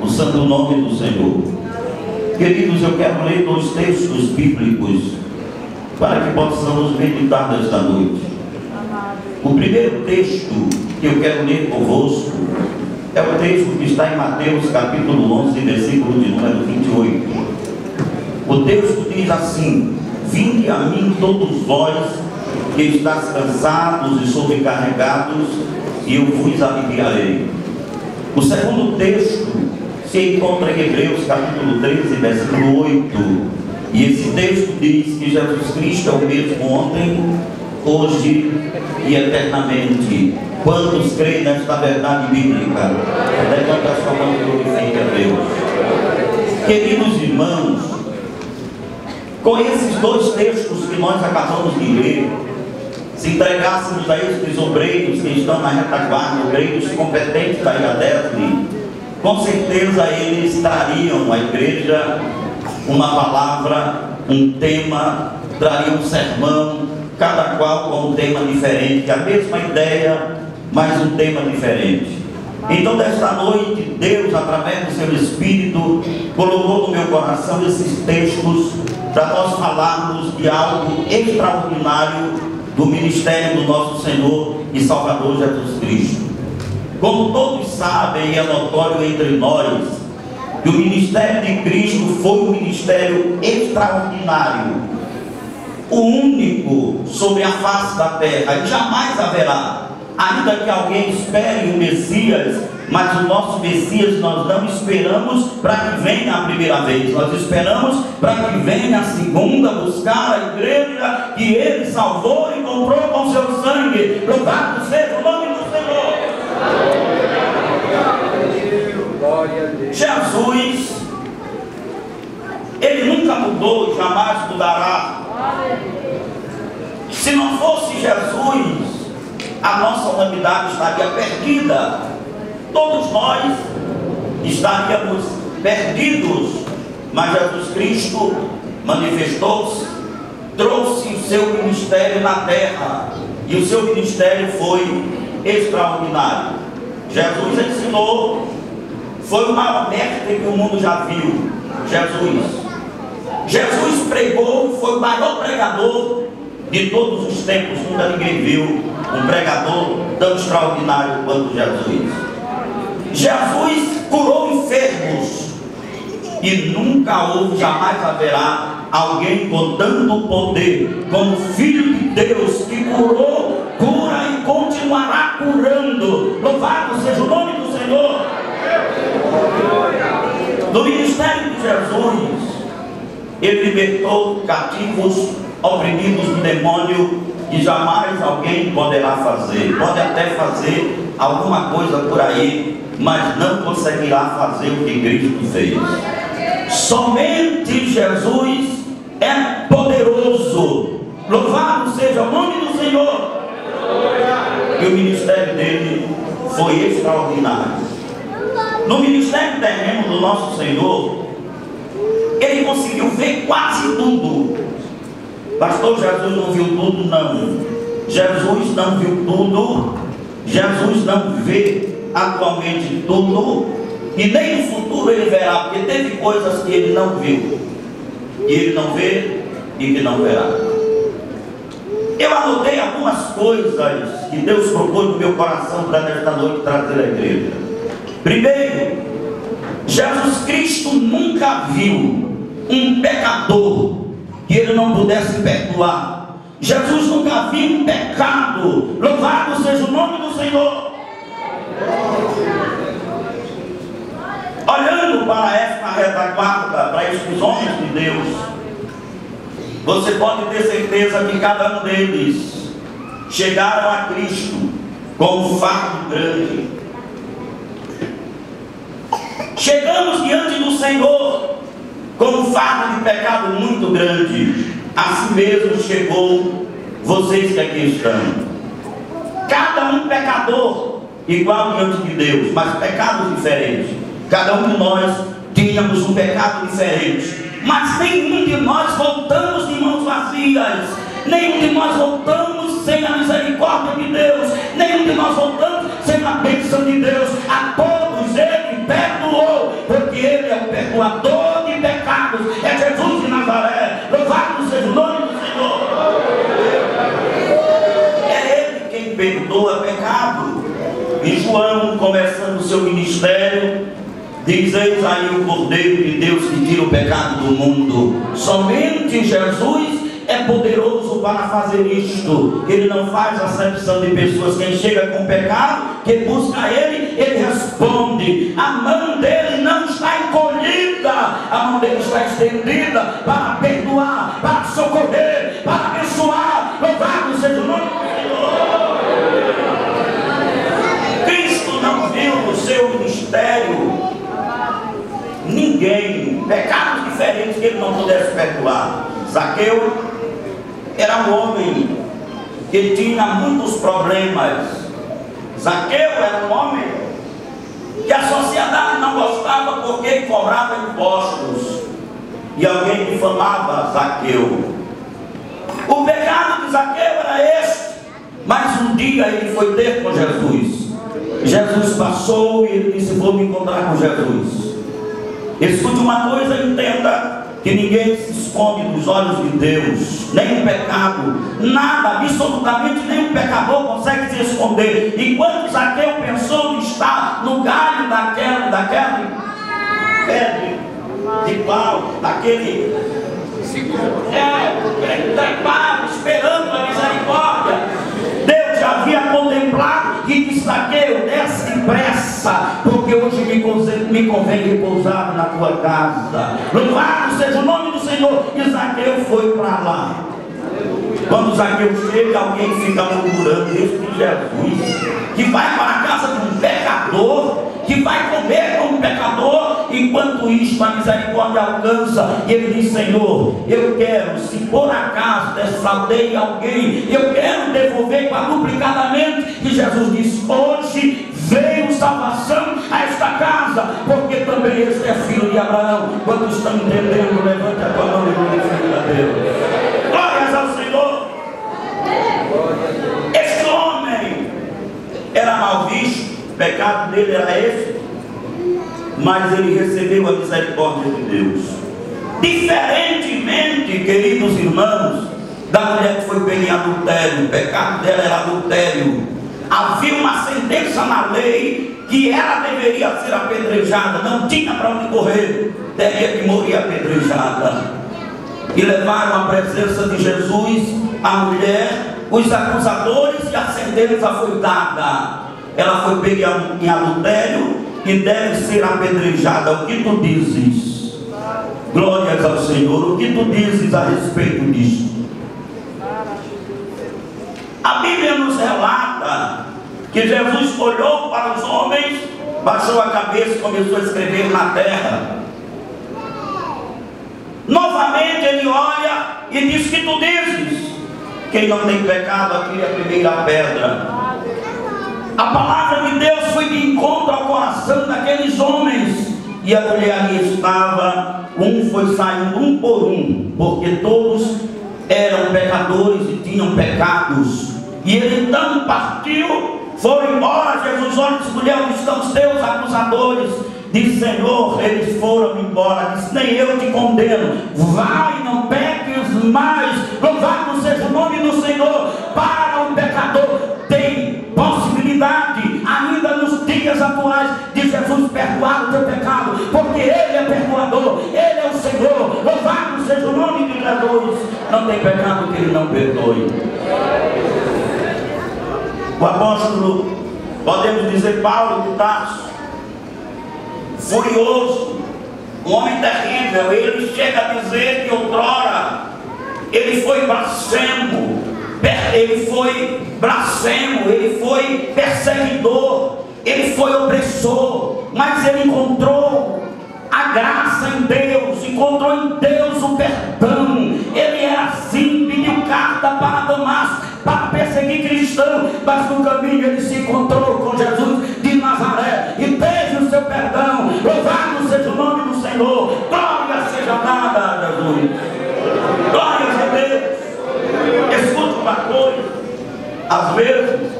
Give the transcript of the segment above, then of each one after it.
o santo nome do Senhor. Queridos, eu quero ler 2 textos bíblicos para que possamos meditar nesta noite. O primeiro texto que eu quero ler convosco é o texto que está em Mateus capítulo 11, versículo de número 28. O texto diz assim: vinde a mim todos vós que estáis cansados e sobrecarregados, e eu vos aliviarei. O segundo texto se encontra em Hebreus capítulo 13, versículo 8. E esse texto diz que Jesus Cristo é o mesmo ontem, hoje e eternamente. Quantos creem nesta verdade bíblica? Levanta a sua mão e glorifique a Deus. Queridos irmãos, com esses 2 textos que nós acabamos de ler, se entregássemos a estes obreiros que estão na retaguarda, obreiros competentes da IADESB, com certeza eles trariam à igreja uma palavra, um tema, trariam um sermão, cada qual com um tema diferente, a mesma ideia, mas um tema diferente. Então, desta noite, Deus, através do seu Espírito, colocou no meu coração esses textos para nós falarmos de algo extraordinário do ministério do nosso Senhor e Salvador Jesus Cristo. Como todos sabem, e é notório entre nós, que o ministério de Cristo foi um ministério extraordinário, o único sobre a face da terra, e jamais haverá, ainda que alguém espere o Messias, mas o nosso Messias nós não esperamos para que venha a primeira vez, nós esperamos para que venha a segunda, buscar a igreja que ele salvou e comprou com seu sangue. Louvado seja o nome do Senhor. Jesus, ele nunca mudou e jamais mudará. Se não fosse Jesus, a nossa humanidade estaria perdida. Todos nós estaríamos perdidos. Mas Jesus Cristo manifestou-se, trouxe o seu ministério na terra, e o seu ministério foi extraordinário. Jesus ensinou, foi o maior mestre que o mundo já viu. Jesus pregou, foi o maior pregador de todos os tempos. Nunca ninguém viu um pregador tão extraordinário quanto Jesus. Jesus curou enfermos, e nunca houve, jamais haverá alguém com tanto poder como o Filho de Deus, que curou, cura e continuará curando. Louvado seja o nome do Senhor. No ministério de Jesus, ele libertou cativos, oprimidos do demônio, que jamais alguém poderá fazer. Pode até fazer alguma coisa por aí, mas não conseguirá fazer o que Cristo fez. Somente Jesus é poderoso. Louvado seja o nome do Senhor. E o ministério dele foi extraordinário. No ministério terreno do nosso Senhor, ele conseguiu ver quase tudo. Pastor, Jesus não viu tudo, não. Jesus não viu tudo. Jesus não vê atualmente tudo, e nem no futuro ele verá, porque teve coisas que ele não viu, e ele não vê e que não verá. Eu anotei algumas coisas que Deus propôs no meu coração para nesta noite trazer à igreja. Primeiro, Jesus Cristo nunca viu um pecador que ele não pudesse perdoar. Jesus nunca viu um pecado. Louvado seja o nome do Senhor. Olhando para esta retaguarda, para estes homens de Deus, você pode ter certeza que cada um deles chegaram a Cristo com um fardo grande. Chegamos diante do Senhor com um fardo de pecado muito grande. Assim mesmo chegou vocês que aqui estão. Cada um pecador igual diante de Deus, mas pecados diferentes. Cada um de nós tínhamos um pecado diferente, mas nenhum de nós voltamos de mãos vazias. Nenhum de nós voltamos sem a misericórdia de Deus. Nenhum de nós voltamos sem a bênção de Deus. A todos ele perdoou. perdoador de pecados, é Jesus de Nazaré. Louvado seja o nome do Senhor. É Ele quem perdoa pecado. E João, começando o seu ministério, diz: eis aí o Cordeiro de Deus que tira o pecado do mundo. Somente Jesus é poderoso para fazer isto. Ele não faz acepção de pessoas. Quem chega com pecado, que busca Ele, Ele responde. A mão dele não está encolhida, a mão dele está estendida para perdoar, para socorrer, para abençoar. Louvado seja o nome do Senhor. Cristo não viu no seu ministério ninguém, pecados diferentes que ele não pudesse perdoar. Zaqueu era um homem que tinha muitos problemas. Zaqueu era um homem que a sociedade não gostava porque ele cobrava impostos. E alguém difamava Zaqueu. O pecado de Zaqueu era este. Mas um dia ele foi ter com Jesus. Jesus passou e ele disse: vou me encontrar com Jesus. Escute uma coisa e entenda que ninguém se esconde dos olhos de Deus, nem o pecado, nada, absolutamente nenhum pecador consegue se esconder. Enquanto Zaqueu pensou em estar no galho daquela pedra de pau, daquele trepado, esperando a misericórdia, Deus já havia contemplado e disse: Zaqueu, desce depressa, porque hoje me convém repousar na tua casa. Louvado seja o nome do Senhor. E Zaqueu foi para lá. Quando Zaqueu chega, alguém fica murmurando: este Jesus, que vai para a casa de um pecador, que vai comer com um pecador. Enquanto isto, a misericórdia alcança, e ele diz: Senhor, eu quero, se por acaso defraudei alguém, eu quero devolver quadruplicadamente. E Jesus diz: hoje veio salvação a esta casa, porque também este é filho de Abraão. Quando estão entendendo, levante a tua mão e glorifique a Deus. Glórias ao Senhor. Este homem era mal visto, o pecado dele era esse, mas ele recebeu a misericórdia de Deus. Diferentemente, queridos irmãos, da mulher que foi pega em adultério, o pecado dela era adultério. Havia uma sentença na lei que ela deveria ser apedrejada, não tinha para onde correr, teria que morrer apedrejada. E levaram à presença de Jesus a mulher, os acusadores, e a sentença foi dada. Ela foi pega em adultério e deve ser apedrejada. O que tu dizes? Glórias ao Senhor. O que tu dizes a respeito disso? A Bíblia nos relata que Jesus olhou para os homens, baixou a cabeça e começou a escrever na terra. Novamente ele olha e diz: que tu dizes? Quem não tem pecado, atire a primeira pedra. A palavra de Deus foi de encontro ao coração daqueles homens. E a mulher ali estava, um foi saindo um por um, porque todos eram pecadores e tinham pecados. E ele então partiu, foi embora. Jesus olha e disse: mulher, onde estão os teus acusadores? Diz: Senhor, eles foram embora. Diz: nem eu te condeno, vai, não peques mais. Louvado seja o nome do Senhor. Para o pecador tem possibilidade, ainda nos dias atuais, de Jesus perdoar o teu pecado, porque Ele é perdoador, Ele é o Senhor. Louvado seja o nome de Jesus. Não tem pecado que Ele não perdoe. O apóstolo, podemos dizer Paulo de Tarso, furioso, um homem terrível, ele chega a dizer que outrora ele foi blasfemo, ele foi perseguidor, ele foi opressor, mas ele encontrou a graça em Deus, encontrou em Deus o perdão. Ele era assim, pediu carta para Damasco para perseguir cristãos, mas no caminho ele se encontrou com Jesus de Nazaré e teve o seu perdão. Louvado seja o nome do Senhor. Glória seja dada a Jesus. Glórias a Deus. Escuta uma coisa: às vezes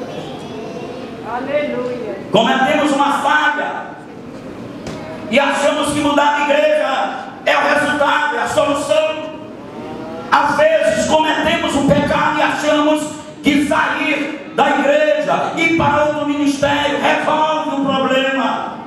cometemos uma falha e achamos que mudar de igreja é a solução. Às vezes cometemos um pecado e achamos que sair da igreja e ir para outro ministério resolve o problema.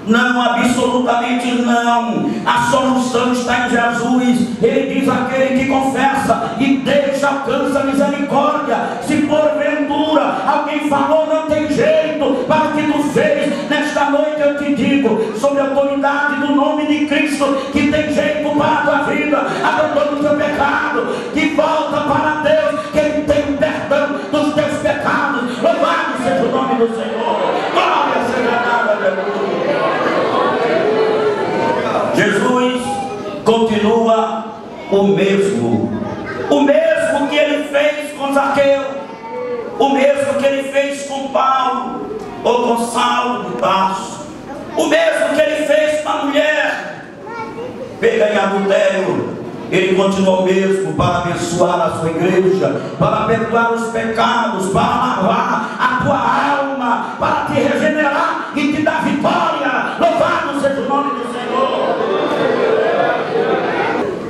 Não, absolutamente não. A solução está em Jesus. Ele diz: aquele que confessa e deixa alcança misericórdia. Se porventura alguém falou não tem jeito para o que tu fez, nesta noite eu te digo, sob a autoridade do nome de Cristo, que tem jeito para a tua vida. Abandona o teu pecado, que volta para Deus, que Ele tem perdão dos teus pecados. Louvado seja o nome do Senhor. Glória seja dada a Deus. Jesus continua o mesmo que ele fez com Zaqueu, o mesmo que ele fez com Paulo ou com Saulo de Tarso, o mesmo que ele fez com a mulher pega em adultério. Ele continua o mesmo para abençoar a sua igreja, para perdoar os pecados, para lavar a tua alma, para te regenerar e te dar vitória. Louvado seja o nome do Senhor.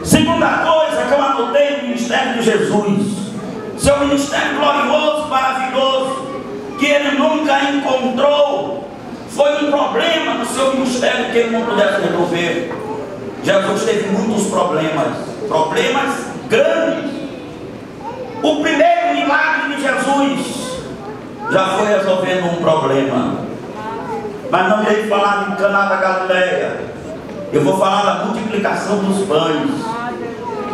Segunda coisa que eu anotei no ministério de Jesus, seu ministério glorioso, maravilhoso, que ele nunca encontrou, foi um problema no seu ministério que ele não pudesse resolver. Jesus teve muitos problemas grandes. O primeiro milagre de Jesus já foi resolvendo um problema, mas não irei falar de Caná da Galileia. Eu vou falar da multiplicação dos pães.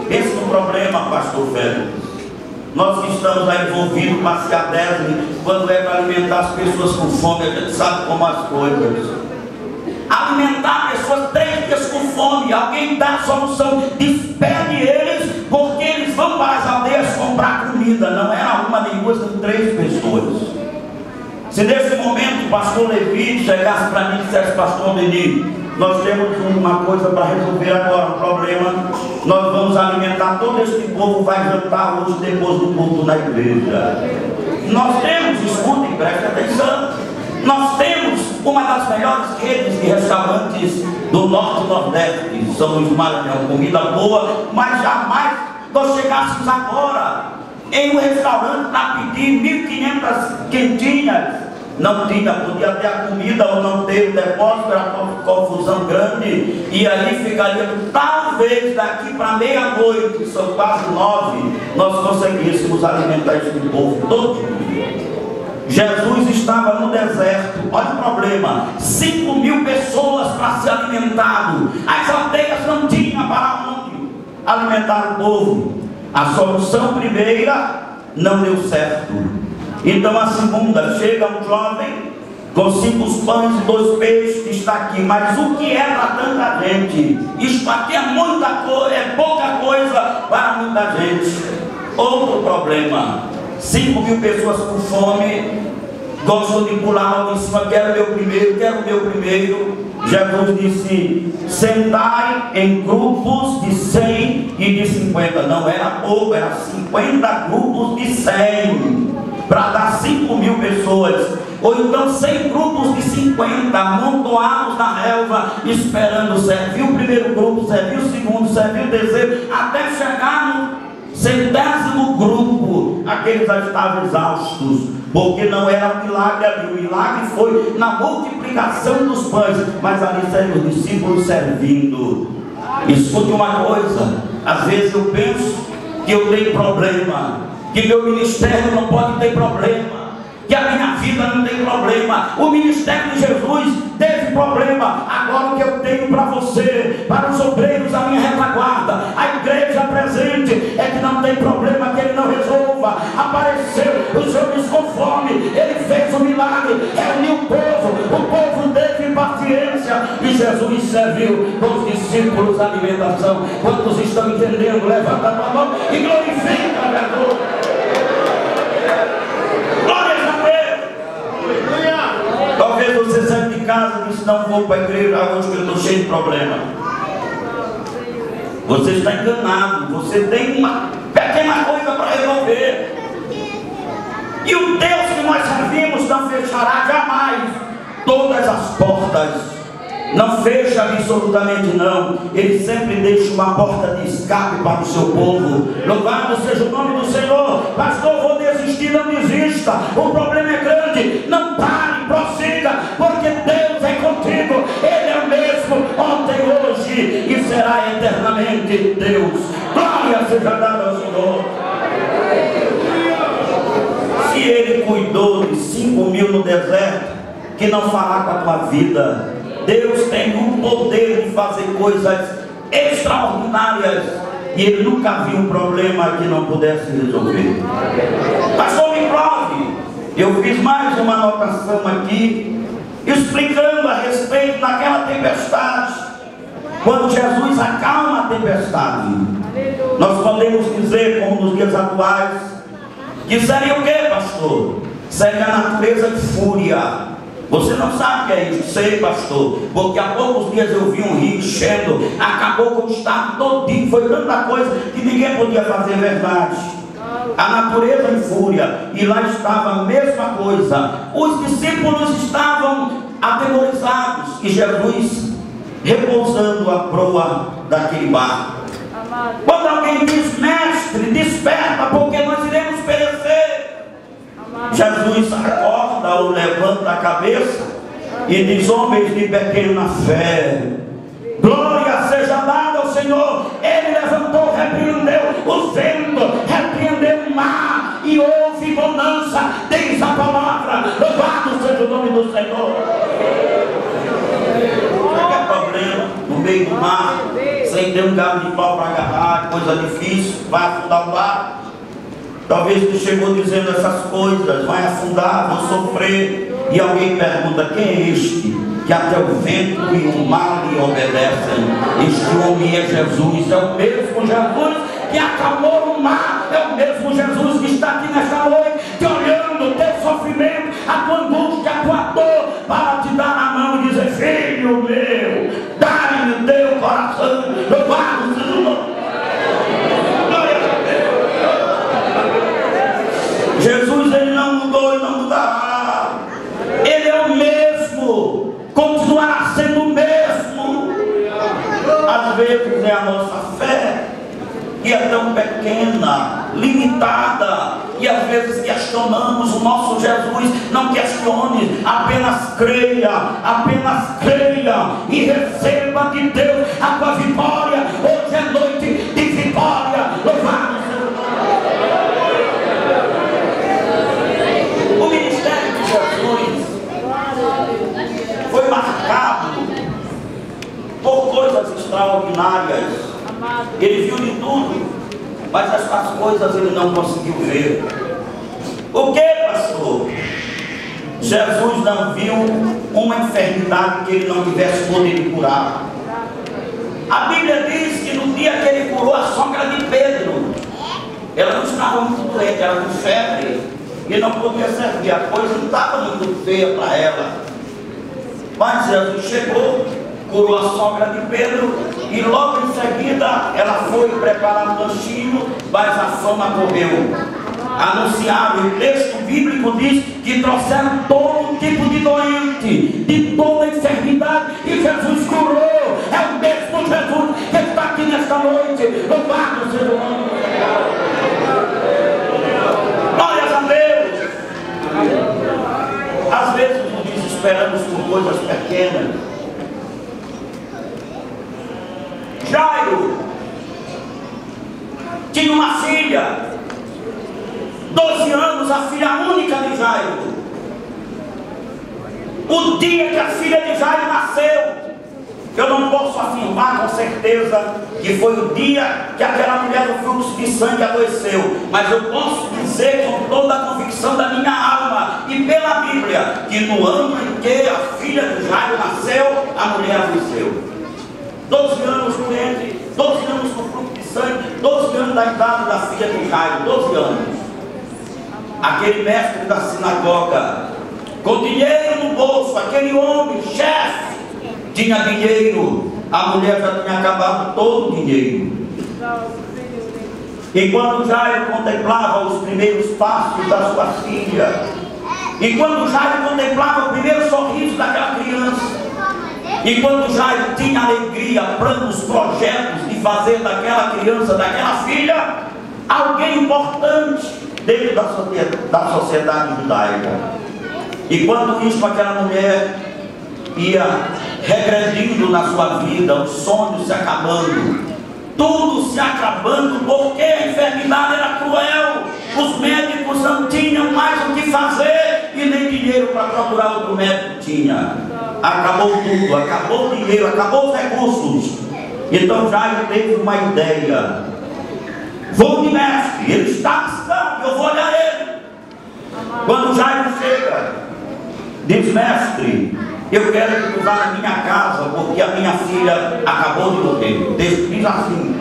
Esse é o problema, pastor Félix. Nós que estamos lá envolvidos com a Ciadesme, quando é para alimentar as pessoas com fome, a gente sabe como as coisas. Alimentar pessoas 3 dias com fome, alguém dá a solução, despede eles, porque eles vão para as aldeias comprar comida. Não era uma nem duas, nem 3 pessoas. Se nesse momento o pastor Levi chegasse para mim e dissesse: pastor Levi, nós temos uma coisa para resolver agora, um problema, nós vamos alimentar todo este povo, vai jantar hoje depois do culto na igreja. Nós temos, escutem, preste atenção, nós temos uma das melhores redes de restaurantes do Norte e Nordeste, São Luís do Maranhão, comida boa, mas jamais nós chegássemos agora em um restaurante para pedir 1.500 quentinhas. Não tinha, podia ter a comida ou não ter o depósito, era uma confusão grande, e aí ficaria, talvez daqui para meia-noite, são quase 9, nós conseguíssemos alimentar esse povo todo dia. Jesus estava no deserto, olha o problema, 5.000 pessoas para ser alimentado, as aldeias não tinham para onde alimentar o povo. A solução primeira não deu certo. Então a segunda, chega um jovem com 5 pães e 2 peixes, que está aqui, mas o que é para tanta gente? Isto aqui é muita coisa, é pouca coisa para muita gente. Outro problema, 5.000 pessoas com fome, gostam de pular logo em cima: quero o meu primeiro, quero o meu primeiro. Jesus disse: sentai em grupos de 100 e de 50, não era pouco, era 50 grupos de 100, para dar 5.000 pessoas, ou então 100 grupos de 50 amontoados na relva, esperando servir o primeiro grupo, servir o segundo, servir o terceiro, até chegar no 100º grupo. Aqueles já estavam exaustos, porque não era um milagre ali, o milagre foi na multiplicação dos pães, mas ali saíram os discípulos servindo. Escute uma coisa, às vezes eu penso que eu tenho problema, que meu ministério não pode ter problema, que a minha vida não tem problema. O ministério de Jesus teve problema. Agora o que eu tenho para você, para os obreiros da minha retaguarda, a igreja presente, é que não tem problema que ele não resolva. Apareceu os homens com fome, ele fez um milagre, reuniu o povo teve paciência e Jesus serviu com os discípulos a alimentação. Quantos estão entendendo? Levanta a tua mão e glorifica a Jesus. Talvez você saia de casa e disse: não vou para a igreja hoje porque eu estou cheio de problema. Você está enganado. Você tem uma pequena coisa para resolver. E o Deus que nós servimos não fechará jamais todas as portas. Não fecha absolutamente não. Ele sempre deixa uma porta de escape para o seu povo. Louvado seja o nome do Senhor. Pastor, vou desistir, não desista. O problema é grande. Não pare, prossiga, porque Deus é contigo. Ele é o mesmo ontem, hoje e será eternamente Deus. Glória seja dada ao Senhor. Se Ele cuidou de 5.000 no deserto, que não fará com a tua vida? Deus tem o poder de fazer coisas extraordinárias e Ele nunca viu um problema que não pudesse resolver. Pastor, me prove. Eu fiz mais uma anotação aqui, explicando a respeito daquela tempestade. Quando Jesus acalma a tempestade, nós podemos dizer, como nos dias atuais, que seria o que, pastor? Seria a natureza de fúria. Você não sabe o que é isso? Sei, pastor, porque há poucos dias eu vi um rio enchendo, acabou com o estado todinho, foi tanta coisa que ninguém podia fazer verdade. A natureza em fúria, e lá estava a mesma coisa. Os discípulos estavam atemorizados e Jesus repousando a proa daquele barco. Quando alguém diz, mestre, desperta, porque nós iremos perecer, Jesus acorda ou levanta a cabeça e diz, homens de pequena fé, glória seja dada ao Senhor. Ele levantou, repreendeu o vento, repreendeu o mar e houve bonança, diz a palavra. Louvado seja o nome do Senhor. Qualquer problema no meio do mar, sem ter um galho de pau para agarrar, coisa difícil, vai afundar o barco. Talvez tu chegou dizendo essas coisas, vai afundar, vou sofrer. E alguém pergunta, quem é este? Que até o vento e o mar lhe obedecem. Este homem é Jesus, é o mesmo Jesus que acalmou o mar, é o mesmo Jesus que está aqui nesta noite, te olhando o teu sofrimento, a tua angústia, a tua dor, para te dar a mão e dizer, filho meu, dá-me o teu coração, louvado seja o nome. Jesus, Ele não mudou e não mudará. Ele é o mesmo, continuará sendo o mesmo. Às vezes é a nossa fé que é tão pequena, limitada, e às vezes questionamos o nosso Jesus. Não questione, apenas creia e receba de Deus a tua vitória. Hoje é noite de vitória. Louvado seja o nome. O ministério de Jesus foi marcado por coisas extraordinárias. Ele viu de tudo, mas essas coisas ele não conseguiu ver. O que, pastor? Jesus não viu uma enfermidade que ele não tivesse poder de curar. A Bíblia diz que no dia que ele curou a sogra de Pedro, ela não estava muito doente, ela com febre e não podia servir, a coisa não estava muito feia para ela. Mas Jesus chegou, curou a sogra de Pedro e logo em seguida ela foi preparar um lanchinho, mas a fama correu. Anunciaram, o texto bíblico diz que trouxeram todo tipo de doente, de toda enfermidade, e Jesus curou. É o mesmo Jesus que está aqui nesta noite. Louvado seja o nome do Senhor. Glórias a Deus. Às vezes nos desesperamos por coisas pequenas. Jairo tinha uma filha, 12 anos, a filha única de Jairo. O dia que a filha de Jairo nasceu, eu não posso afirmar com certeza que foi o dia que aquela mulher do fluxo de sangue adoeceu, mas eu posso dizer com toda a convicção da minha alma e pela Bíblia, que no ano em que a filha de Jairo nasceu, a mulher adoeceu. 12 anos doente, 12 anos com fluxo de sangue, 12 anos da idade da filha de Jairo, 12 anos. Aquele mestre da sinagoga, com dinheiro no bolso, aquele homem, chefe, tinha dinheiro, a mulher já tinha acabado todo o dinheiro. E quando Jairo contemplava os primeiros passos da sua filha, e quando Jairo contemplava o primeiro sorriso daquela criança, E quando Jairo tinha alegria, planos, projetos de fazer daquela criança, daquela filha, alguém importante dentro da sociedade judaica. E quando isso, aquela mulher ia regredindo na sua vida, os sonhos se acabando, tudo se acabando, porque a enfermidade era cruel, os médicos não tinham mais o que fazer e nem dinheiro para procurar outro médico tinha. Acabou tudo, acabou o dinheiro, acabou os recursos. Então Jairo teve uma ideia: vou de mestre, ele está distante, eu vou olhar ele. Quando Jairo chega, diz: mestre, eu quero que tu vá na minha casa, porque a minha filha acabou de morrer. Diz assim,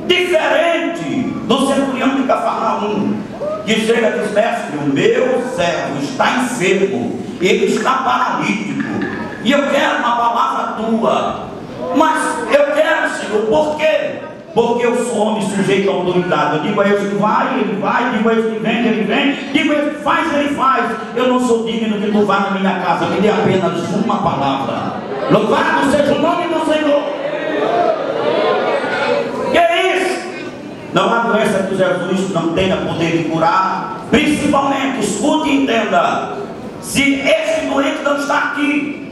diferente do centurião de Cafarnaum, que chega e diz: mestre, o meu servo está enfermo, ele está paralítico, e eu quero uma palavra tua. Mas eu quero, Senhor, por quê? Porque eu sou homem sujeito à autoridade. Eu digo a eles que vai, ele vai. Digo a eles que vem, ele vem. Digo a eles que faz, ele faz. Eu não sou digno que tu vá na minha casa. Me dê apenas uma palavra. Louvado seja o nome do Senhor. Que é isso? Não há doença que Jesus não tenha poder de curar. Principalmente, escute e entenda. Se esse doente não está aqui,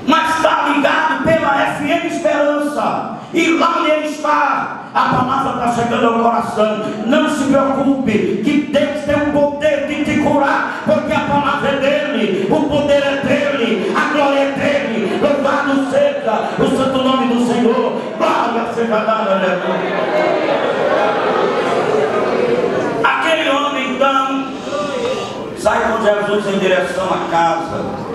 mas está ligado pela FM Esperança, e lá onde ele está, a palavra está chegando ao coração. Não se preocupe, que Deus tem o poder de te curar, porque a palavra é dele, o poder é dele, a glória é dele. Louvado seja o santo nome do Senhor. Glória seja dada, aleluia. Aquele homem então sai com Jesus em direção à casa.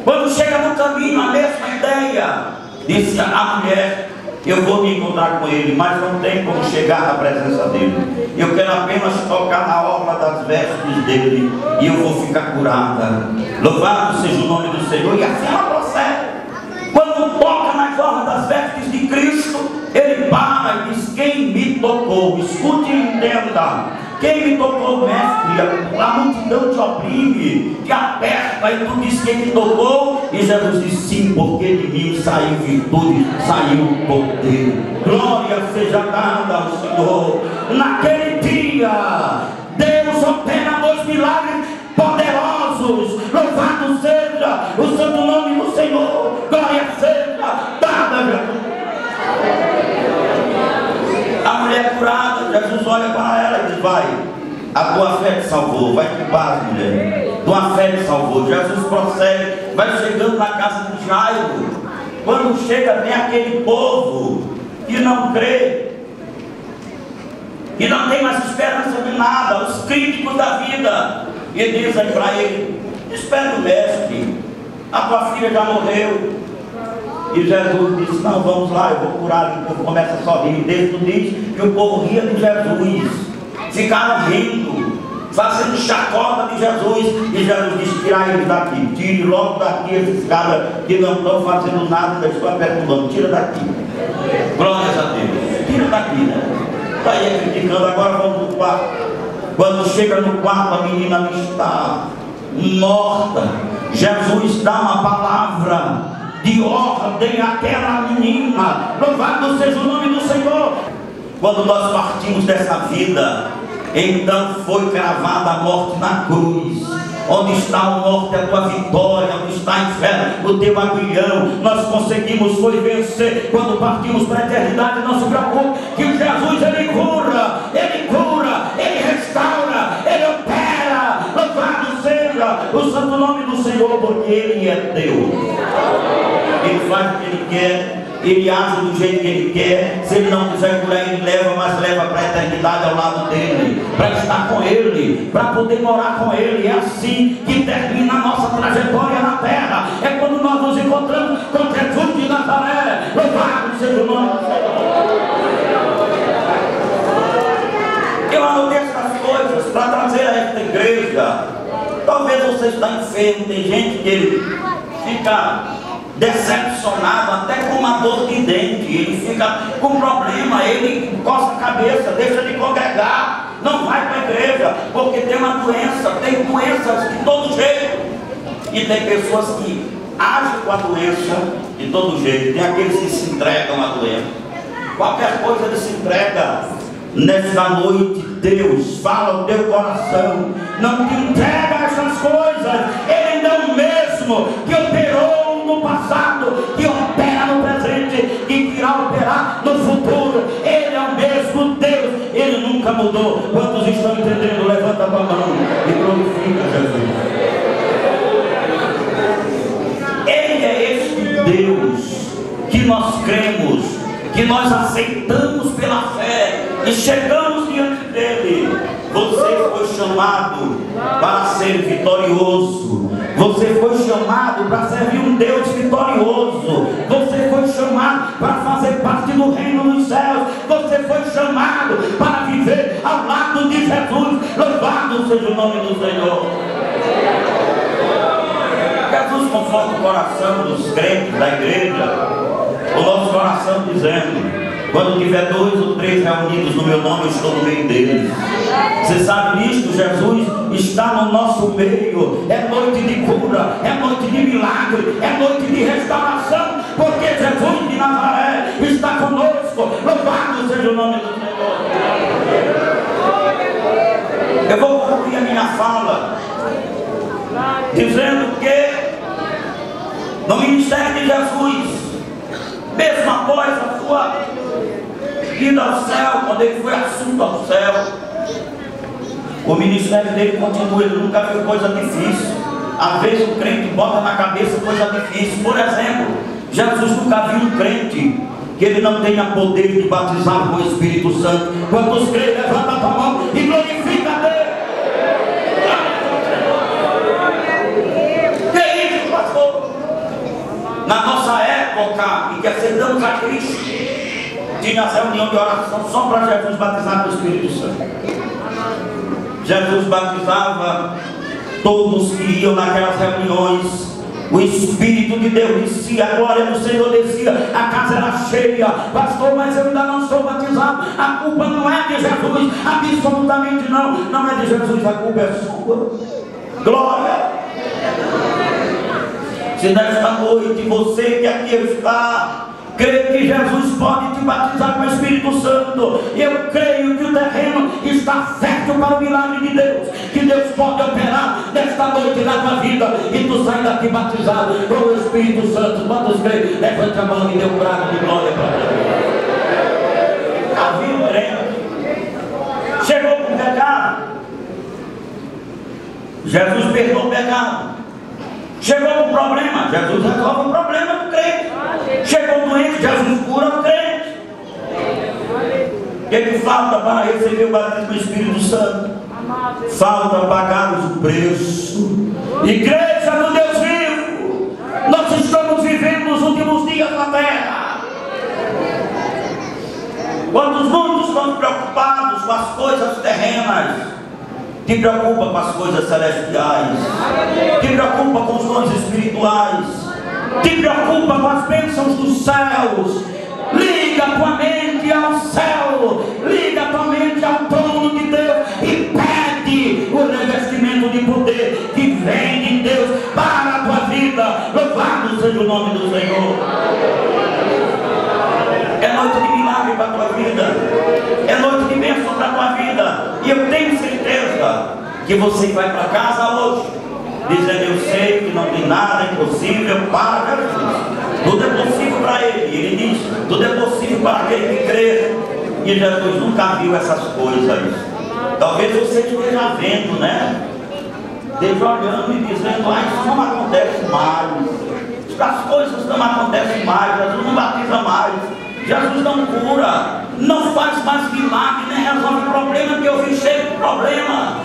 Quando chega no caminho, a mesma ideia, disse a mulher: eu vou me encontrar com ele, mas não tem como chegar na presença dele. Eu quero apenas tocar na orla das vestes dele e eu vou ficar curada. Louvado seja o nome do Senhor. E assim ela procede. Quando toca nas orlas das vestes de Cristo, ele para e diz: quem me tocou? Escute e entenda. Quem me tocou, mestre? A multidão te oprime, te aperta, e tu diz: quem me tocou? E Jesus disse: sim, porque de mim saiu virtude, saiu poder. Glória seja dada ao Senhor. Naquele dia, Deus opera 2 milagres poderosos. Louvado seja o santo nome do Senhor. Glória seja dada a Jesus. A mulher curada, Jesus olha para ela e diz: vai, a tua fé te salvou. Vai de paz, mulher, tua fé te salvou. Jesus prossegue, vai chegando na casa de Jairo. Quando chega, vem aquele povo que não crê, que não tem mais esperança de nada, os críticos da vida, e dizem para ele: espera o mestre, a tua filha já morreu. E Jesus disse: não, vamos lá, eu vou curar. E o povo começa a sorrir. O texto diz que o povo ria de Jesus, ficaram rindo, fazendo chacota de Jesus. E Jesus disse: tirar eles daqui, tire logo daqui esses caras que não estão fazendo nada, não estão perturbando, tira daqui. Glórias a Deus, tira daqui, né? Está aí criticando. Agora vamos no quarto. Quando chega no quarto, a menina está morta. Jesus dá uma palavra de ordem àquela menina. Louvado seja o nome do Senhor. Quando nós partimos dessa vida, então foi cravada a morte na cruz. Onde está a morte, a tua vitória? Onde está o inferno, o teu aguilhão? Nós conseguimos foi vencer. Quando partimos para a eternidade, não se preocupe, que Jesus, ele cura, ele restaura, ele opera. Louvado seja o santo nome do Senhor, porque ele é Deus. Ele faz o que ele quer, ele age do jeito que ele quer. Se ele não quiser curar, ele leva, mas leva para a eternidade ao lado dele, para estar com ele, para poder morar com ele. É assim que termina a nossa trajetória na terra. É quando nós nos encontramos com Jesus de Nazaré. Louvado seja o nome do Senhor. Eu anotei essas coisas para trazer a esta igreja. Talvez você está enfermo, tem gente que fica decepcionado, até com uma dor de dente, ele fica com problema, ele coça a cabeça, deixa de congregar, não vai para a igreja, porque tem uma doença, tem doenças de todo jeito. E tem pessoas que age com a doença de todo jeito. Tem aqueles que se entregam à doença. Qualquer coisa ele se entrega. Nesta noite, Deus fala ao teu coração: não te entrega a essas coisas. Ele ainda é o mesmo que operou no passado, que opera no presente e que irá operar no futuro. Ele é o mesmo Deus, ele nunca mudou. Quantos estão entendendo? Levanta a tua mão e glorifica Jesus. Ele é este Deus que nós cremos, que nós aceitamos pela fé e chegamos diante dele. Você foi chamado para ser vitorioso. Você foi chamado para servir um Deus vitorioso. Você foi chamado para fazer parte do reino dos céus. Você foi chamado para viver ao lado de Jesus. Louvado seja o nome do Senhor. Jesus conforta o coração dos crentes da igreja, o nosso coração dizendo: quando tiver 2 ou 3 reunidos no meu nome, eu estou no meio deles. Você sabe disso? Jesus está no nosso meio. É noite de cura, é noite de milagre, é noite de restauração, porque Jesus de Nazaré está conosco. Louvado seja o nome do Senhor. Eu vou concluir a minha fala dizendo que no ministério de Jesus, mesmo após a sua ida ao céu, quando ele foi assunto ao céu, o ministério dele continua. Ele nunca viu coisa difícil. Às vezes o crente bota na cabeça coisa difícil. Por exemplo, Jesus nunca viu um crente que ele não tenha poder de batizar com o Espírito Santo. Quantos creem, levanta a tua mão e glorifica a Deus. Que isso, pastor? Na nossa época em que aceitamos a Cristo, tinha reunião de oração só para Jesus batizar com o Espírito Santo. Jesus batizava todos que iam naquelas reuniões. O Espírito de Deus descia, a glória do Senhor descia, a casa era cheia. Pastor, mas eu ainda não sou batizado. A culpa não é de Jesus, absolutamente não. Não é de Jesus, a culpa é sua. Glória. Se nesta noite você que aqui está crê que Jesus pode te batizar com o Espírito Santo, eu creio que o terreno está fértil para o milagre de Deus, que Deus pode operar nesta noite na tua vida e tu sai daqui batizado com o Espírito Santo. Quantos creem? Levante a mão e dê um brado de glória para Deus. Havia um crente, chegou com o pecado, Jesus perdoou o pecado. Chegou com o problema, Jesus resolve o problema do crente. Chegou doente, Jesus cura o crente. O que falta para receber o batismo do Espírito Santo? Falta pagar o preço. Igreja do Deus vivo, nós estamos vivendo os últimos dias na terra. Quando muitos estão preocupados com as coisas terrenas, te preocupa com as coisas celestiais, te preocupa com os dons espirituais, te preocupa com as bênçãos dos céus. Liga tua mente ao céu, liga tua mente ao trono de Deus e pede o revestimento de poder que vem de Deus para a tua vida. Louvado seja o nome do Senhor. É noite de milagre para a tua vida, é noite de bênção para a tua vida. E eu tenho certeza que você vai para casa hoje dizendo: eu sei que não tem nada impossível para Jesus. Tudo é possível para Ele. Ele diz: tudo é possível para aquele que crê. E Jesus nunca viu essas coisas. Talvez você esteja vendo, né? Esteja olhando e dizendo: ah, isso não acontece mais, as coisas não acontecem mais, Jesus não batiza mais, Jesus não cura, não faz mais milagre, nem resolve problema, que eu vi cheio de problema.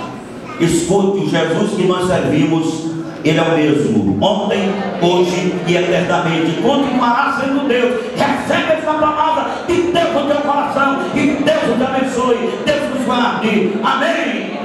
Escute, o Jesus que nós servimos, Ele é o mesmo, ontem, hoje e eternamente. Continuará sendo Deus. Recebe essa palavra de Deus no teu coração e Deus te abençoe, Deus nos guarde. Amém.